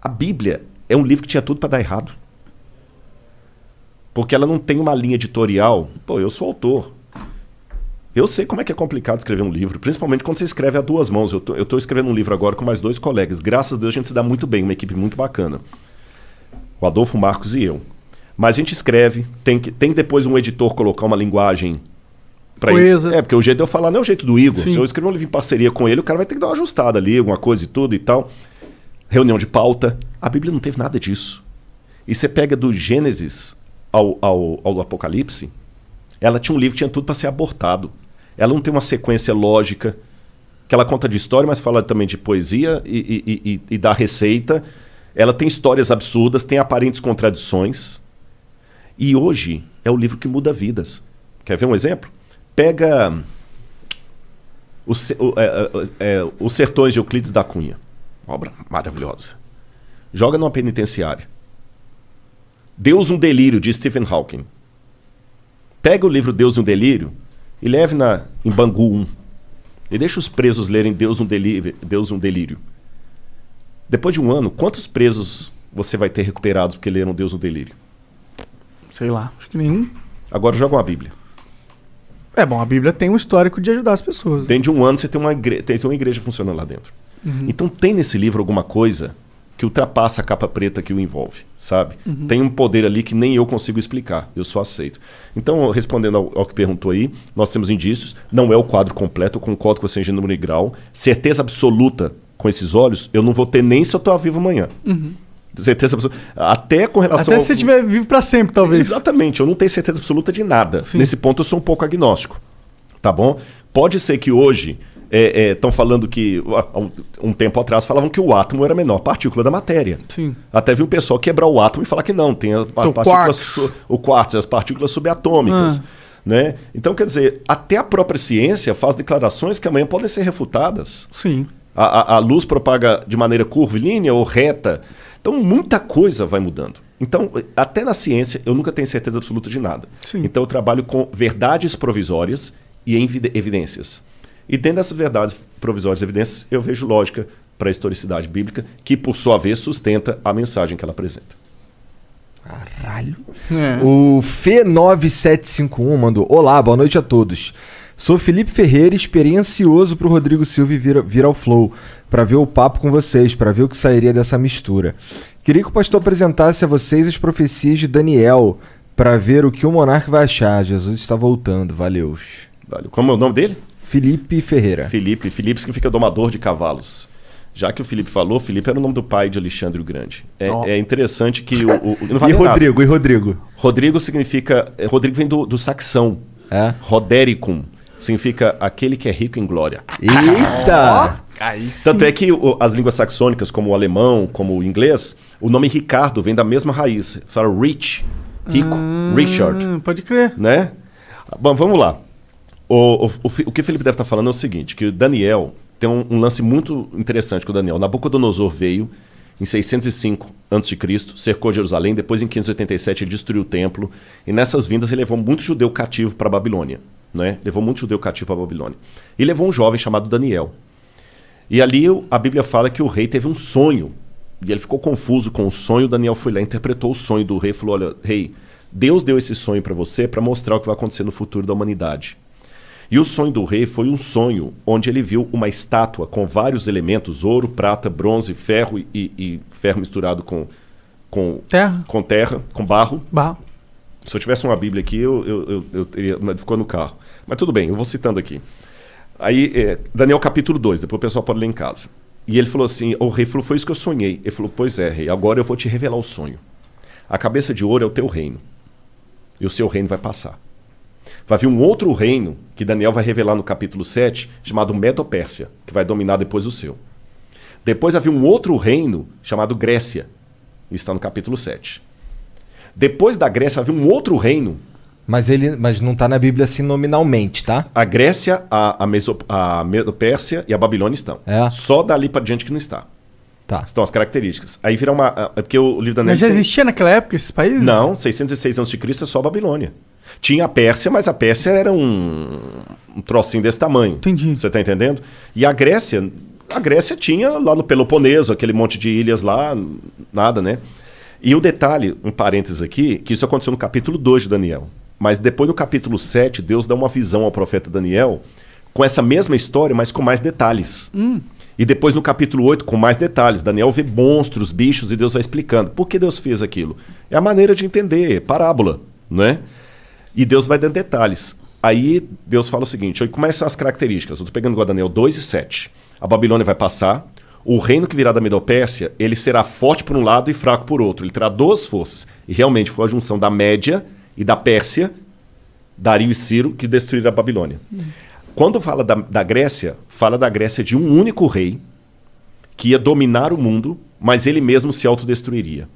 A Bíblia é um livro que tinha tudo para dar errado. Porque ela não tem uma linha editorial. Pô, eu sou autor. Eu sei como é que é complicado escrever um livro, principalmente quando você escreve a duas mãos. Eu tô escrevendo um livro agora com mais 2 colegas. Graças a Deus a gente se dá muito bem, uma equipe muito bacana. O Adolfo, o Marcos e eu. Mas a gente escreve, tem depois um editor colocar uma linguagem pra ele. Porque o jeito de eu falar não é o jeito do Igor. Sim. Se eu escrever um livro em parceria com ele, o cara vai ter que dar uma ajustada ali, alguma coisa e tudo e tal. Reunião de pauta. A Bíblia não teve nada disso. E você pega do Gênesis ao Apocalipse, ela tinha um livro que tinha tudo para ser abortado. Ela não tem uma sequência lógica, que ela conta de história, mas fala também de poesia e da receita. Ela tem histórias absurdas, tem aparentes contradições. E hoje é o livro que muda vidas. Quer ver um exemplo? Pega Os Sertões de Euclides da Cunha. Obra maravilhosa. Joga numa penitenciária. Deus um Delírio, de Stephen Hawking. Pega o livro Deus um Delírio e leve em Bangu 1. E deixa os presos lerem Deus um Delírio. Depois de um ano, quantos presos você vai ter recuperados porque leram Deus um Delírio? Sei lá, acho que nenhum. Agora joga uma Bíblia. Bom, a Bíblia tem um histórico de ajudar as pessoas. Dentro de um ano você tem uma igreja funcionando lá dentro. Uhum. Então tem nesse livro alguma coisa que ultrapassa a capa preta que o envolve, sabe? Uhum. Tem um poder ali que nem eu consigo explicar, eu só aceito. Então, respondendo ao que perguntou aí, nós temos indícios, não é o quadro completo, eu concordo com você em gênero e grau. Certeza absoluta com esses olhos, eu não vou ter nem se eu estou vivo amanhã. Uhum. Certeza absoluta. Até com relação Até se você estiver vivo para sempre, talvez. Exatamente, eu não tenho certeza absoluta de nada. Sim. Nesse ponto eu sou um pouco agnóstico, tá bom? Pode ser que hoje estão falando que, um tempo atrás, falavam que o átomo era a menor partícula da matéria. Sim. Até vi o pessoal quebrar o átomo e falar que não, tem o quartzo, as partículas subatômicas. Né? Então, quer dizer, até a própria ciência faz declarações que amanhã podem ser refutadas. Sim. A luz propaga de maneira curvilínea ou reta. Então, muita coisa vai mudando. Então, até na ciência, eu nunca tenho certeza absoluta de nada. Sim. Então, eu trabalho com verdades provisórias e evidências. E dentro dessas verdades provisórias e evidências, eu vejo lógica para a historicidade bíblica, que, por sua vez, sustenta a mensagem que ela apresenta. Caralho. O Fê9751 mandou: olá, boa noite a todos. Sou Felipe Ferreira, esperei ansioso pro Rodrigo Silva vir ao Flow, para ver o papo com vocês, para ver o que sairia dessa mistura. Queria que o pastor apresentasse a vocês as profecias de Daniel, para ver o que o monarca vai achar. Jesus está voltando, valeu. Como é o nome dele? Felipe Ferreira. Felipe significa domador de cavalos. Já que o Felipe falou, Felipe era o nome do pai de Alexandre o Grande. É interessante que não vale Rodrigo, nada. E Rodrigo? Rodrigo significa... Rodrigo vem do saxão. Rodericum. Significa aquele que é rico em glória. Eita! Tanto é que as línguas saxônicas, como o alemão, como o inglês, o nome Ricardo vem da mesma raiz. Fala rich, rico, Richard. Pode crer. Né? Bom, vamos lá. O que o Felipe deve estar falando é o seguinte, que o Daniel tem um lance muito interessante com o Daniel. Nabucodonosor veio em 605 a.C., cercou Jerusalém, depois em 587 ele destruiu o templo, e nessas vindas ele levou muito judeu cativo para a Babilônia. Né? Levou muito judeu cativo para a Babilônia. E levou um jovem chamado Daniel. E ali a Bíblia fala que o rei teve um sonho, e ele ficou confuso com o sonho. Daniel foi lá, interpretou o sonho do rei e falou: olha, rei, Deus deu esse sonho para você para mostrar o que vai acontecer no futuro da humanidade. E o sonho do rei foi um sonho onde ele viu uma estátua com vários elementos, ouro, prata, bronze, ferro e ferro misturado com terra, com barro. Se eu tivesse uma Bíblia aqui, eu teria, ficou no carro. Mas tudo bem, eu vou citando aqui. Aí, Daniel capítulo 2, depois o pessoal pode ler em casa. E ele falou assim, o rei falou, foi isso que eu sonhei. Ele falou, pois é, rei, agora eu vou te revelar o sonho. A cabeça de ouro é o teu reino. E o seu reino vai passar. Vai vir um outro reino, que Daniel vai revelar no capítulo 7, chamado Medo-Pérsia, que vai dominar depois o seu. Depois vai vir um outro reino, chamado Grécia. Isso está no capítulo 7. Depois da Grécia vai vir um outro reino. Mas não está na Bíblia assim nominalmente, tá? A Grécia, a Medo-Pérsia e a Babilônia estão. Só dali para diante que não está. Tá. Estão as características. Aí vira uma... porque o livro da Mas já existia naquela época esses países? Não, 606 a.C. é só a Babilônia. Tinha a Pérsia, mas a Pérsia era um trocinho desse tamanho. Entendi. Você está entendendo? E a Grécia tinha lá no Peloponeso, aquele monte de ilhas lá, nada, né? E o detalhe, um parênteses aqui, que isso aconteceu no capítulo 2 de Daniel. Mas depois no capítulo 7, Deus dá uma visão ao profeta Daniel com essa mesma história, mas com mais detalhes. E depois no capítulo 8, com mais detalhes. Daniel vê monstros, bichos, e Deus vai explicando. Por que Deus fez aquilo? É a maneira de entender, parábola, não é? E Deus vai dando detalhes. Aí Deus fala o seguinte, como são as características? Eu estou pegando igual Daniel 2 e 7. A Babilônia vai passar, o reino que virá da Medo-Pérsia, ele será forte por um lado e fraco por outro. Ele terá duas forças. E realmente foi a junção da Média e da Pérsia, Dario e Ciro, que destruíram a Babilônia. Quando fala da Grécia, fala da Grécia de um único rei que ia dominar o mundo, mas ele mesmo se autodestruiria.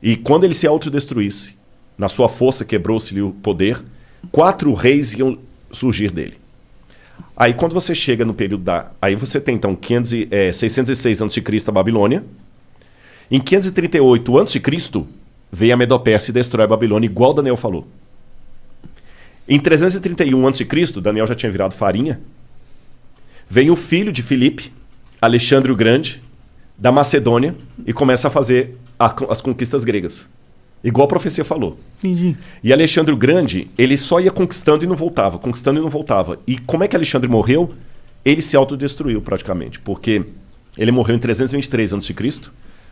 E quando ele se autodestruísse, na sua força quebrou-se-lhe o poder, 4 reis iam surgir dele. Aí quando você chega no período da... Aí você tem então 606 a.C. a Babilônia. Em 538 a.C. veio a Medo-Pérsia e destrói a Babilônia, igual Daniel falou. Em 331 a.C., Daniel já tinha virado farinha, vem o filho de Filipe, Alexandre o Grande, da Macedônia, e começa a fazer as conquistas gregas. Igual a profecia falou. Entendi. E Alexandre o Grande, ele só ia conquistando e não voltava, conquistando e não voltava. E como é que Alexandre morreu? Ele se autodestruiu praticamente, porque ele morreu em 323 a.C.,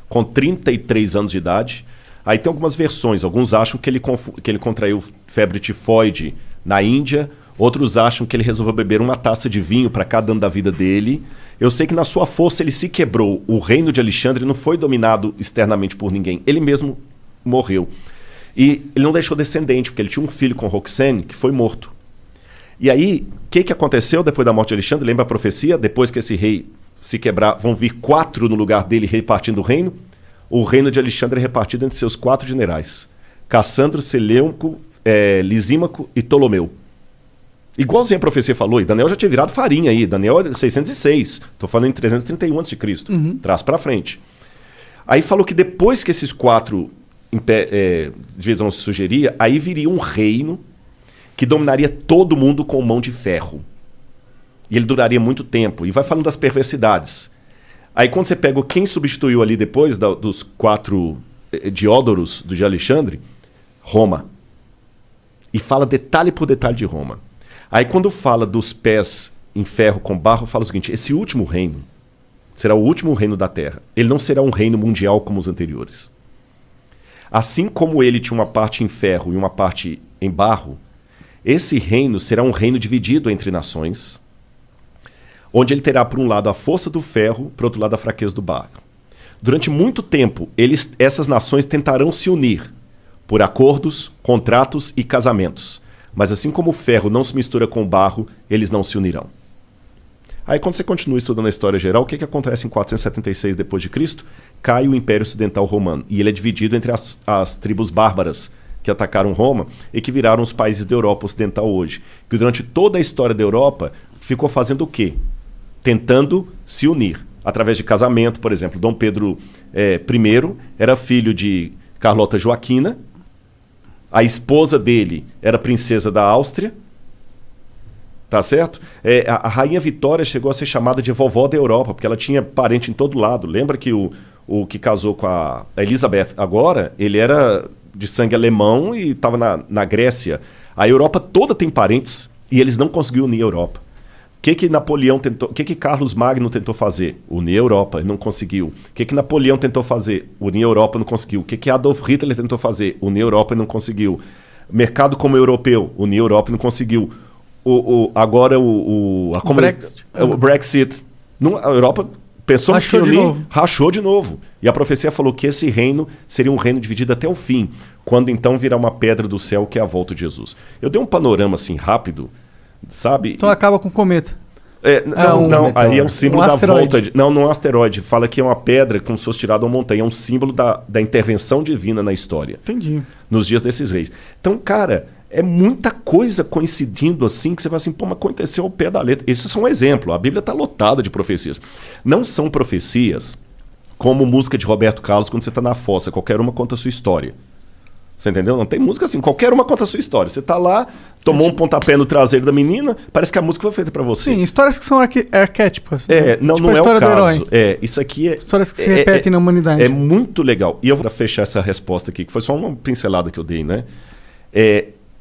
com 33 anos de idade. Aí tem algumas versões, alguns acham que ele contraiu febre tifoide na Índia, outros acham que ele resolveu beber uma taça de vinho para cada ano da vida dele. Eu sei que na sua força ele se quebrou. O reino de Alexandre não foi dominado externamente por ninguém. Ele mesmo morreu. E ele não deixou descendente, porque ele tinha um filho com Roxane que foi morto. E aí, o que aconteceu depois da morte de Alexandre? Lembra a profecia? Depois que esse rei se quebrar, vão vir 4 no lugar dele repartindo o reino. O reino de Alexandre é repartido entre seus 4 generais. Cassandro, Seleuco, Lisímaco e Ptolomeu. Igualzinho a profecia falou, e Daniel já tinha virado farinha aí. Daniel é 606, estou falando em 331 a.C., traz para frente. Aí falou que depois que esses 4 divisões se sugeria, aí viria um reino que dominaria todo mundo com mão de ferro. E ele duraria muito tempo. E vai falando das perversidades. Aí quando você pega quem substituiu ali depois dos 4 Diódoros de Alexandre, Roma. E fala detalhe por detalhe de Roma. Aí quando fala dos pés em ferro com barro, fala o seguinte, esse último reino será o último reino da Terra. Ele não será um reino mundial como os anteriores. Assim como ele tinha uma parte em ferro e uma parte em barro, esse reino será um reino dividido entre nações, onde ele terá, por um lado, a força do ferro, por outro lado, a fraqueza do barro. Durante muito tempo, essas nações tentarão se unir por acordos, contratos e casamentos. Mas assim como o ferro não se mistura com o barro, eles não se unirão. Aí quando você continua estudando a história geral, o que acontece em 476 d.C.? Cai o Império Ocidental Romano. E ele é dividido entre as tribos bárbaras que atacaram Roma e que viraram os países da Europa Ocidental hoje. Que durante toda a história da Europa ficou fazendo o quê? Tentando se unir. Através de casamento, por exemplo. Dom Pedro I era filho de Carlota Joaquina. A esposa dele era princesa da Áustria. Tá certo? A Rainha Vitória chegou a ser chamada de vovó da Europa, porque ela tinha parente em todo lado. Lembra que o que casou com a Elizabeth agora, ele era de sangue alemão e estava na Grécia. A Europa toda tem parentes e eles não conseguiram unir a Europa. O que Napoleão tentou? O que Carlos Magno tentou fazer? Unir a Europa, ele não conseguiu. O que Napoleão tentou fazer? Unir a Europa, não conseguiu. O que Adolf Hitler tentou fazer? Unir a Europa e não conseguiu. Mercado como europeu, unir a Europa e não conseguiu. Agora o Brexit. A Europa pensou rachou que de novo. Rachou de novo. E a profecia falou que esse reino seria um reino dividido até o fim, quando então virá uma pedra do céu que é a volta de Jesus. Eu dei um panorama assim rápido, sabe? Então acaba com o cometa. Não, aí é um símbolo da asteroide. volta. Não é um asteroide. Fala que é uma pedra como se fosse tirada de uma montanha. É um símbolo da intervenção divina na história. Entendi. Nos dias desses reis. Então, cara, é muita coisa coincidindo assim que você vai assim, mas aconteceu ao pé da letra. Isso é só um exemplo. A Bíblia está lotada de profecias. Não são profecias como música de Roberto Carlos quando você está na fossa. Qualquer uma conta a sua história. Você entendeu? Não tem música assim. Qualquer uma conta a sua história. Você tá lá, tomou um pontapé no traseiro da menina, parece que a música foi feita pra você. Sim, histórias que são arquéticas. Não, tipo não a é o história do caso. herói. Isso aqui é... Histórias que se repetem na humanidade. É muito legal. E eu vou fechar essa resposta aqui, que foi só uma pincelada que eu dei, né?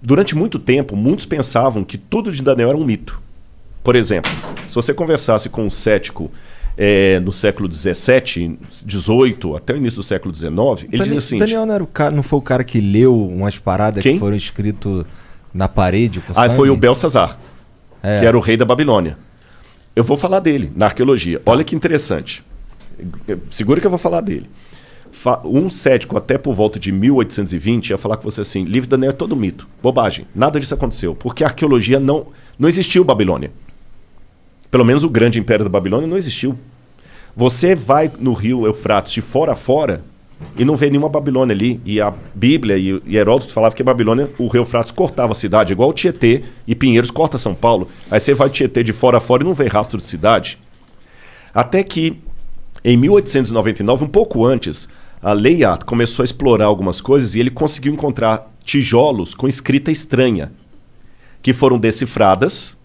Durante muito tempo, muitos pensavam que tudo de Daniel era um mito. Por exemplo, se você conversasse com um cético no século XVII, XVIII, até o início do século XIX, ele dizia assim... Daniel não foi o cara que leu umas paradas que foram escritas na parede com sangue? Foi o Belsazar, que era o rei da Babilônia. Eu vou falar dele na arqueologia. Olha que interessante. Segura que eu vou falar dele. Um cético até por volta de 1820 ia falar com você assim, livro de Daniel é todo mito, bobagem, nada disso aconteceu, porque a arqueologia não existiu Babilônia. Pelo menos o grande império da Babilônia não existiu. Você vai no rio Eufrates de fora a fora e não vê nenhuma Babilônia ali. E a Bíblia e Heródoto falavam que a Babilônia, o rio Eufrates cortava a cidade, igual o Tietê e Pinheiros corta São Paulo. Aí você vai Tietê de fora a fora e não vê rastro de cidade. Até que, em 1899, um pouco antes, a Layard começou a explorar algumas coisas e ele conseguiu encontrar tijolos com escrita estranha, que foram decifradas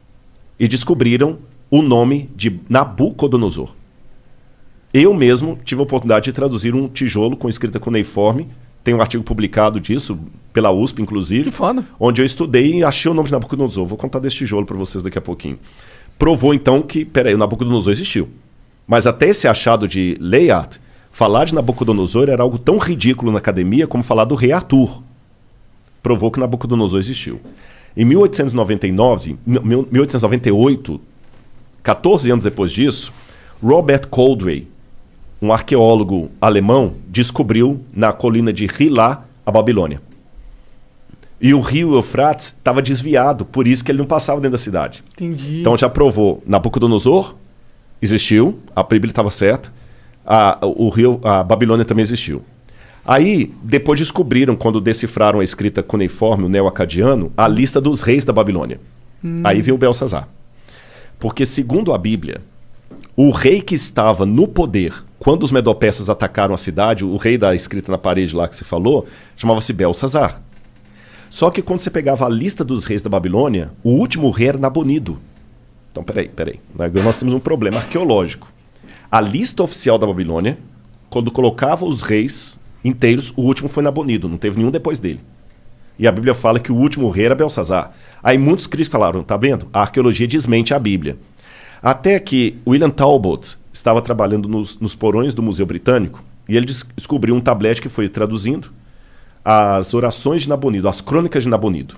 e descobriram o nome de Nabucodonosor. Eu mesmo tive a oportunidade de traduzir um tijolo com escrita cuneiforme. Tem um artigo publicado disso, pela USP, inclusive. Que foda. Onde eu estudei e achei o nome de Nabucodonosor. Vou contar desse tijolo para vocês daqui a pouquinho. Provou, então, que, o Nabucodonosor existiu. Mas até esse achado de Layard, falar de Nabucodonosor era algo tão ridículo na academia como falar do rei Arthur. Provou que Nabucodonosor existiu. Em 1898, 14 anos depois disso, Robert Coldray, um arqueólogo alemão, descobriu na colina de Hilá a Babilônia. E o rio Eufrates estava desviado, por isso que ele não passava dentro da cidade. Entendi. Então já provou, Nabucodonosor existiu, a Bíblia estava certa, a Babilônia também existiu. Aí, depois descobriram, quando decifraram a escrita cuneiforme, o neo-acadiano, a lista dos reis da Babilônia. Aí veio o Belsazar. Porque, segundo a Bíblia, o rei que estava no poder quando os medo-persas atacaram a cidade, o rei da escrita na parede lá que você falou, chamava-se Belsazar. Só que quando você pegava a lista dos reis da Babilônia, o último rei era Nabonido. Então, peraí. Agora nós temos um problema arqueológico. A lista oficial da Babilônia, quando colocava os reis inteiros, o último foi Nabonido, não teve nenhum depois dele. E a Bíblia fala que o último rei era Belsazar. Aí muitos críticos falaram, tá vendo? A arqueologia desmente a Bíblia. Até que William Talbot estava trabalhando nos porões do Museu Britânico e ele descobriu um tablete que foi traduzindo as orações de Nabonido, as crônicas de Nabonido.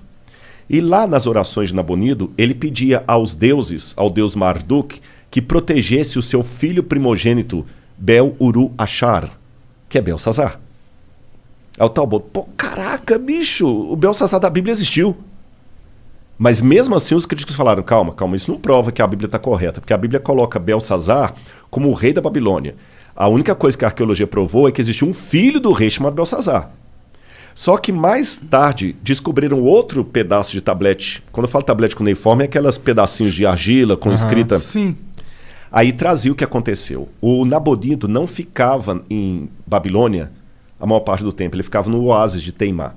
E lá nas orações de Nabonido, ele pedia aos deuses, ao deus Marduk, que protegesse o seu filho primogênito Bel-Uru-Achar, que é Belsazar. Aí o Talbot, caraca, bicho, o Belsazar da Bíblia existiu. Mas mesmo assim os críticos falaram, calma, isso não prova que a Bíblia está correta, porque a Bíblia coloca Belsazar como o rei da Babilônia. A única coisa que a arqueologia provou é que existiu um filho do rei chamado Belsazar. Só que mais tarde descobriram outro pedaço de tablete. Quando eu falo tablete cuneiforme, é aquelas pedacinhos de argila com escrita. Sim. Aí trazia o que aconteceu. O Nabonido não ficava em Babilônia a maior parte do tempo, ele ficava no oásis de Teimá.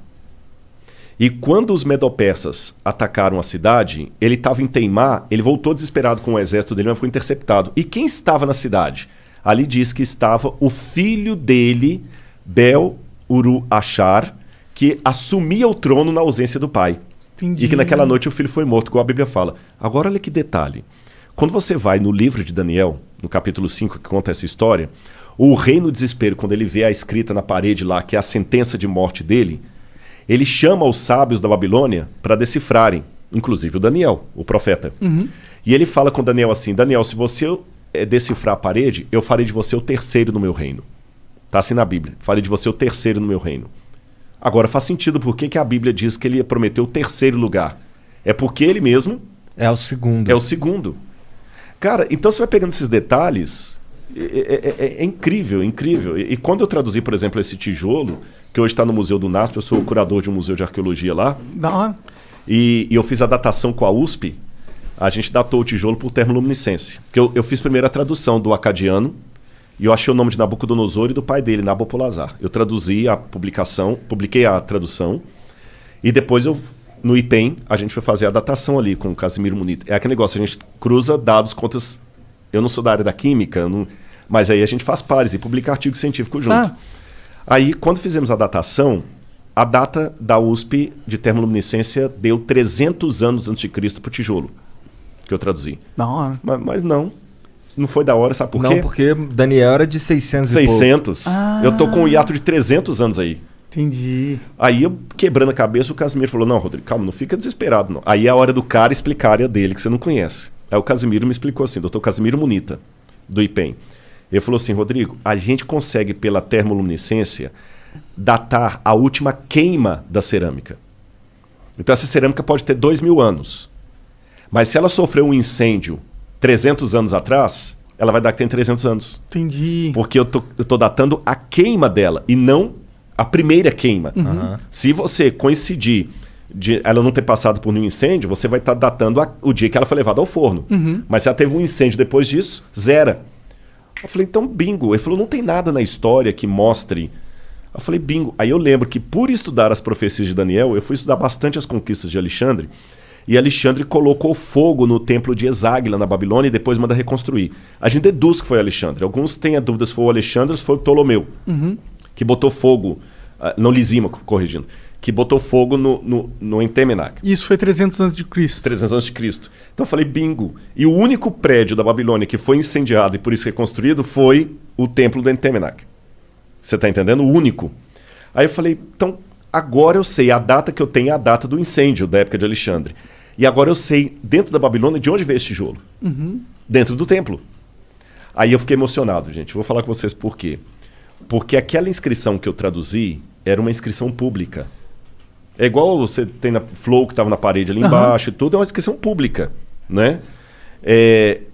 E quando os medo-persas atacaram a cidade, ele estava em Teimá, ele voltou desesperado com o exército dele, mas foi interceptado. E quem estava na cidade? Ali diz que estava o filho dele, Bel-Uru-Achar, que assumia o trono na ausência do pai. Entendi. E que naquela noite o filho foi morto, como a Bíblia fala. Agora olha que detalhe. Quando você vai no livro de Daniel, no capítulo 5, que conta essa história, o rei no desespero, quando ele vê a escrita na parede lá, que é a sentença de morte dele, ele chama os sábios da Babilônia para decifrarem, inclusive o Daniel, o profeta. E ele fala com Daniel assim, Daniel, se você decifrar a parede, eu farei de você o terceiro no meu reino. Está assim na Bíblia, farei de você o terceiro no meu reino. Agora faz sentido por que a Bíblia diz que ele prometeu o terceiro lugar. É porque ele mesmo... É o segundo. É o segundo. Cara, então você vai pegando esses detalhes... É incrível, incrível. E quando eu traduzi, por exemplo, esse tijolo, que hoje está no Museu do NASP, eu sou o curador de um museu de arqueologia lá. Da hora. E eu fiz a datação com a USP, a gente datou o tijolo por termoluminescência. Porque eu fiz primeiro a tradução do acadiano, e eu achei o nome de Nabucodonosor e do pai dele, Nabopolassar. Eu traduzi a publicação, publiquei a tradução, e depois no IPEM, a gente foi fazer a datação ali com o Casimiro Munita. É aquele negócio, a gente cruza dados, contas. Eu não sou da área da química, mas aí a gente faz pares e publica artigo científico junto. Aí, quando fizemos a datação, a data da USP de termoluminescência deu 300 anos antes de Cristo para o tijolo, que eu traduzi. Da hora. Mas não foi da hora, sabe por quê? Não, porque Daniel era de 600 e pouco. 600. Eu tô com um hiato de 300 anos aí. Entendi. Aí, eu quebrando a cabeça, o Casimiro falou, não, Rodrigo, calma, não fica desesperado, não. Aí é a hora do cara explicar a área dele, que você não conhece. Aí o Casimiro me explicou assim, doutor Casimiro Munita, do IPEM. Ele falou assim, Rodrigo, a gente consegue, pela termoluminescência, datar a última queima da cerâmica. Então essa cerâmica pode ter 2.000 anos. Mas se ela sofreu um incêndio 300 anos atrás, ela vai dar que tem 300 anos. Entendi. Porque eu tô datando a queima dela e não a primeira queima. Se você coincidir de ela não ter passado por nenhum incêndio, você vai estar datando o dia que ela foi levada ao forno. Mas se ela teve um incêndio depois disso, zera. Eu falei, então bingo. Ele falou, não tem nada na história que mostre. Eu falei, bingo. Aí eu lembro que por estudar as profecias de Daniel, eu fui estudar bastante as conquistas de Alexandre, e Alexandre colocou fogo no templo de Eságuila, na Babilônia, e depois manda reconstruir. A gente deduz que foi Alexandre. Alguns têm a dúvida se foi o Alexandre ou se foi o Ptolomeu, que botou fogo, não Lisímaco, corrigindo, que botou fogo no Entemenac. Isso foi 300 anos de Cristo. 300 anos de Cristo. Então eu falei, bingo. E o único prédio da Babilônia que foi incendiado e por isso reconstruído foi o templo do Entemenac. Você está entendendo? O único. Aí eu falei, então agora eu sei, a data que eu tenho é a data do incêndio da época de Alexandre. E agora eu sei, dentro da Babilônia, de onde veio esse tijolo. Dentro do templo. Aí eu fiquei emocionado, gente. Vou falar com vocês por quê. Porque aquela inscrição que eu traduzi era uma inscrição pública. É igual você tem na Flow que estava na parede ali embaixo e tudo, é uma inscrição pública, né?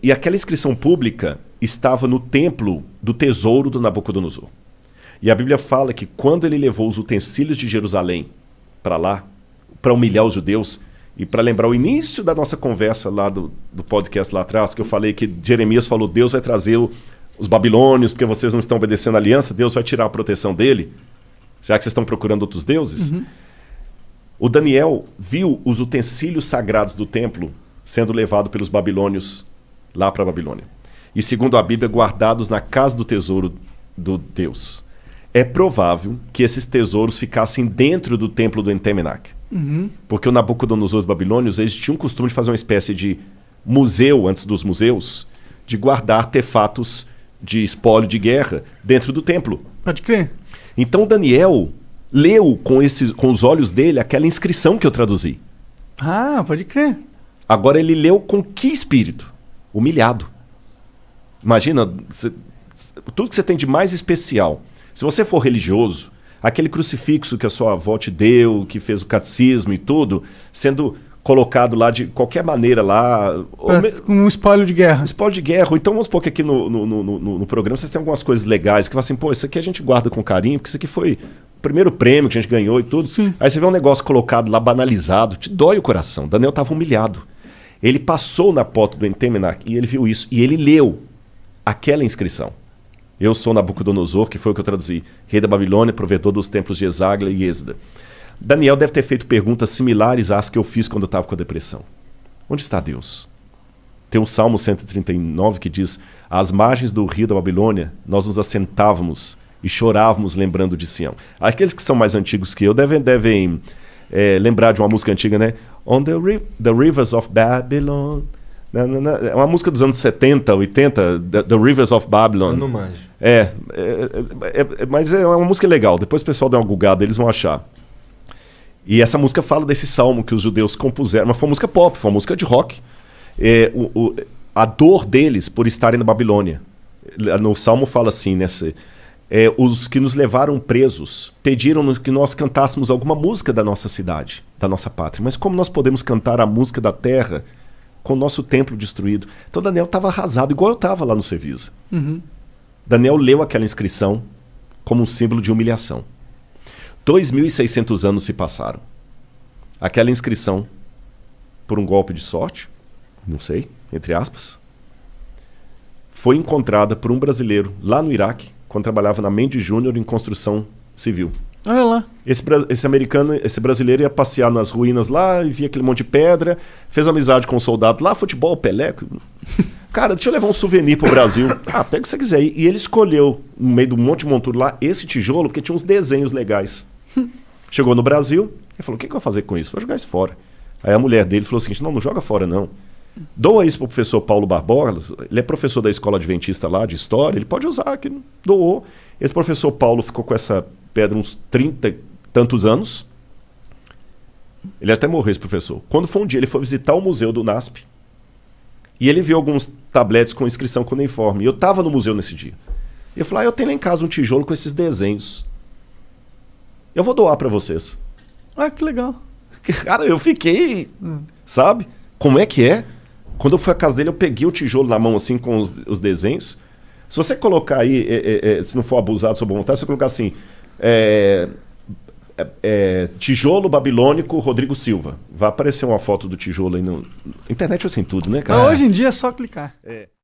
E aquela inscrição pública estava no templo do tesouro do Nabucodonosor. E a Bíblia fala que quando ele levou os utensílios de Jerusalém para lá, para humilhar os judeus, e para lembrar o início da nossa conversa lá do podcast lá atrás, que eu falei que Jeremias falou, Deus vai trazer os babilônios, porque vocês não estão obedecendo a aliança, Deus vai tirar a proteção dele, já que vocês estão procurando outros deuses. O Daniel viu os utensílios sagrados do templo sendo levados pelos babilônios lá para a Babilônia. E segundo a Bíblia, guardados na casa do tesouro do Deus. É provável que esses tesouros ficassem dentro do templo do Entemenac. Porque o Nabucodonosor dos babilônios, eles tinham o costume de fazer uma espécie de museu, antes dos museus, de guardar artefatos de espólio de guerra dentro do templo. Pode crer. Então Daniel leu com os olhos dele aquela inscrição que eu traduzi. Pode crer. Agora ele leu com que espírito? Humilhado. Imagina, tudo que você tem de mais especial. Se você for religioso, aquele crucifixo que a sua avó te deu, que fez o catecismo e tudo, sendo colocado lá de qualquer maneira lá... Com um espólio de guerra. Espólio de guerra. Ou então vamos supor que aqui no programa vocês têm algumas coisas legais, que falam assim, pô, isso aqui a gente guarda com carinho, porque isso aqui foi o primeiro prêmio que a gente ganhou e tudo. Sim. Aí você vê um negócio colocado lá, banalizado, te dói o coração. Daniel estava humilhado. Ele passou na porta do Entemenac e ele viu isso. E ele leu aquela inscrição. Eu sou Nabucodonosor, que foi o que eu traduzi. Rei da Babilônia, provedor dos templos de Eságuila e Êxida. Daniel deve ter feito perguntas similares às que eu fiz quando eu estava com a depressão. Onde está Deus? Tem o Salmo 139 que diz, às margens do rio da Babilônia, nós nos assentávamos e chorávamos lembrando de Sião. Aqueles que são mais antigos que eu devem lembrar de uma música antiga, né? On the rivers of Babylon... É uma música dos anos 70, 80, The Rivers of Babylon. Eu não manjo. Mas é uma música legal. Depois o pessoal dá uma gulgada, eles vão achar. E essa música fala desse salmo que os judeus compuseram. Mas foi uma música pop, foi uma música de rock. A dor deles por estarem na Babilônia. No salmo fala assim, os que nos levaram presos pediram que nós cantássemos alguma música da nossa cidade, da nossa pátria. Mas como nós podemos cantar a música da terra com o nosso templo destruído? Então Daniel estava arrasado, igual eu estava lá no Cevisa. Daniel leu aquela inscrição como um símbolo de humilhação. 2.600 anos se passaram. Aquela inscrição, por um golpe de sorte, não sei, entre aspas, foi encontrada por um brasileiro lá no Iraque, quando trabalhava na Mendes Júnior em construção civil. Olha lá. Esse brasileiro ia passear nas ruínas lá e via aquele monte de pedra, fez amizade com um soldado lá, futebol, Pelé. Cara, deixa eu levar um souvenir pro Brasil. Pega o que você quiser. E ele escolheu, no meio do monte de monturo lá, esse tijolo, porque tinha uns desenhos legais. Chegou no Brasil e falou, o que eu vou fazer com isso? Vou jogar isso fora. Aí a mulher dele falou o seguinte, não joga fora não. Doa isso pro professor Paulo Barbosa, ele é professor da escola adventista lá, de história, ele pode usar, que doou. Esse professor Paulo ficou com essa pedra uns 30 e tantos anos. Ele até morreu, esse professor. Quando foi um dia, ele foi visitar o museu do NASP e ele viu alguns tabletes com inscrição cuneiforme. E eu estava no museu nesse dia. E eu falei, eu tenho lá em casa um tijolo com esses desenhos. Eu vou doar para vocês. Que legal. Cara, eu fiquei, sabe? Como é que é? Quando eu fui à casa dele, eu peguei o tijolo na mão, assim, com os desenhos. Se você colocar aí, se não for abusado sobre vontade, se você colocar assim, tijolo babilônico Rodrigo Silva. Vai aparecer uma foto do tijolo aí na internet, tem tudo, né, cara? Hoje em dia é só clicar.